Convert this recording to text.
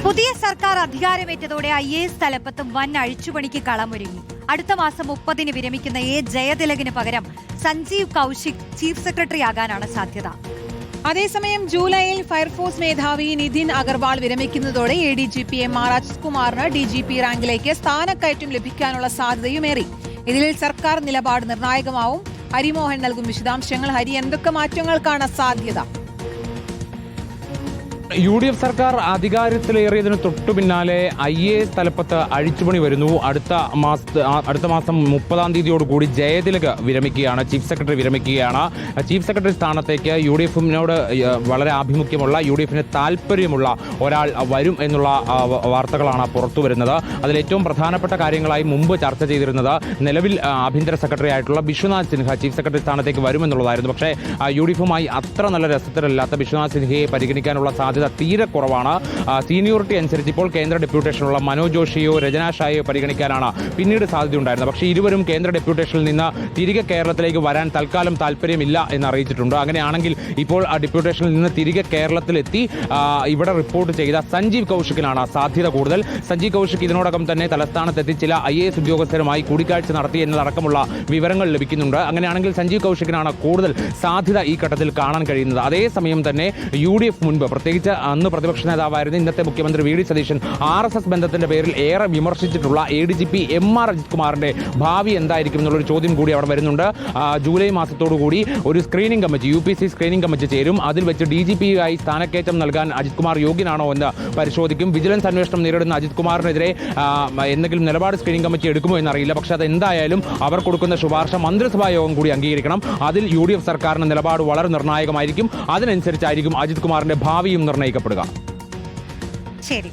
പുതിയ സർക്കാർ അധികാരമേറ്റതോടെ IAS തലപ്പത്തും വൻ അഴിച്ചുപണിക്ക് കളമൊരുങ്ങി. അടുത്ത മാസം 30-ന് വിരമിക്കുന്ന ജയതിലകിന് പകരം സഞ്ജീവ് കൗശിക് ചീഫ് സെക്രട്ടറി ആകാനാണ് സാധ്യത. അതേസമയം ജൂലൈയിൽ ഫയർഫോഴ്സ് മേധാവി നിതിൻ അഗർവാൾ വിരമിക്കുന്നതോടെ ADGP MR അജിത് കുമാറിന് DGP റാങ്കിലേക്ക് സ്ഥാനക്കയറ്റം ലഭിക്കാനുള്ള സാധ്യതയുമേറി. ഇതിൽ സർക്കാർ നിലപാട് നിർണായകമാവും. ഹരിമോഹൻ നൽകും വിശദാംശങ്ങൾ. ഹരി, എന്തൊക്കെ മാറ്റങ്ങൾക്കാണ് സാധ്യത? UDF സർക്കാർ അധികാരത്തിലേറിയതിന് തൊട്ടു പിന്നാലെ IAS തലപ്പത്ത് അഴിച്ചുപണി വരുന്നു. അടുത്ത മാസം 30-ാം തീയതിയോടുകൂടി ജയതിലക് വിരമിക്കുകയാണ്, ചീഫ് സെക്രട്ടറി വിരമിക്കുകയാണ്. ചീഫ് സെക്രട്ടറി സ്ഥാനത്തേക്ക് UDFിനോട് വളരെ ആഭിമുഖ്യമുള്ള, UDFിന് താല്പര്യമുള്ള ഒരാൾ വരും എന്നുള്ള വാർത്തകളാണ് പുറത്തു വരുന്നത്. അതിൽ ഏറ്റവും പ്രധാനപ്പെട്ട കാര്യങ്ങളായി മുമ്പ് ചർച്ച ചെയ്തിരുന്നത് നിലവിൽ ആഭ്യന്തര സെക്രട്ടറി ആയിട്ടുള്ള ബിശ്വനാഥ് സിൻഹ ചീഫ് സെക്രട്ടറി സ്ഥാനത്തേക്ക് വരുമെന്നുള്ളതായിരുന്നു. പക്ഷേ UDFുമായി അത്ര നല്ല രസത്തിലല്ലാത്ത ബിശ്വനാഥ് സിൻഹയെ പരിഗണിക്കാനുള്ള സാധ്യത തീരെ കുറവാണ്. സീനിയോറിറ്റി അനുസരിച്ച് ഇപ്പോൾ കേന്ദ്ര ഡെപ്യൂട്ടേഷനുള്ള മനോജ് ജോഷിയോ രചന ഷായോ പരിഗണിക്കാനാണ് പിന്നീട് സാധ്യതയുണ്ടായിരുന്നത്. പക്ഷേ ഇരുവരും കേന്ദ്ര ഡെപ്യൂട്ടേഷനിൽ നിന്ന് തിരികെ കേരളത്തിലേക്ക് വരാൻ തൽക്കാലം താല്പര്യമില്ല എന്ന് അറിയിച്ചിട്ടുണ്ട്. അങ്ങനെയാണെങ്കിൽ ഇപ്പോൾ ഡെപ്യൂട്ടേഷനിൽ നിന്ന് തിരികെ കേരളത്തിലെത്തി ഇവിടെ റിപ്പോർട്ട് ചെയ്ത സഞ്ജീവ് കൗശിക്കിനാണ് സാധ്യത കൂടുതൽ. സഞ്ജീവ് കൗശിക് ഇതിനോടകം തന്നെ തലസ്ഥാനത്തെത്തി ചില IAS ഉദ്യോഗസ്ഥരുമായി കൂടിക്കാഴ്ച നടത്തി എന്നതടക്കമുള്ള വിവരങ്ങൾ ലഭിക്കുന്നുണ്ട്. അങ്ങനെയാണെങ്കിൽ സഞ്ജീവ് കൗശിക്കിനാണ് കൂടുതൽ സാധ്യത ഈ ഘട്ടത്തിൽ കാണാൻ കഴിയുന്നത്. അതേസമയം തന്നെ UDF മുൻപ്, പ്രത്യേകിച്ച് അന്ന് പ്രതിപക്ഷ നേതാവായിരുന്ന ഇന്നത്തെ മുഖ്യമന്ത്രി VD സതീശൻ RSS ബന്ധത്തിന്റെ പേരിൽ ഏറെ വിമർശിച്ചിട്ടുള്ള ADGP MR അജിത് കുമാറിന്റെ ഭാവി എന്തായിരിക്കും എന്നുള്ളൊരു ചോദ്യം കൂടി അവിടെ വരുന്നുണ്ട്. ജൂലൈ മാസത്തോടുകൂടി ഒരു screening committee, UPC screening committee ചേരും. അതിൽ വെച്ച് DGPയായി സ്ഥാനക്കയറ്റം നൽകാൻ അജിത് കുമാർ യോഗ്യനാണോ എന്ന് പരിശോധിക്കും. വിജിലൻസ് അന്വേഷണം നേരിടുന്ന അജിത് കുമാറിനെതിരെ എന്തെങ്കിലും നിലപാട് സ്ക്രീനിംഗ് കമ്മിറ്റി എടുക്കുമോ എന്നറിയില്ല. പക്ഷേ അതെന്തായാലും അവർ കൊടുക്കുന്ന ശുപാർശ മന്ത്രിസഭാ യോഗം കൂടി അംഗീകരിക്കണം. അതിൽ UDF സർക്കാരിന്റെ നിലപാട് വളരെ നിർണായകമായിരിക്കും. അതിനനുസരിച്ചായിരിക്കും അജിത് കുമാറിന്റെ ഭാവിയും നിർണ്ണയിക്കപ്പെടുക. ശരി.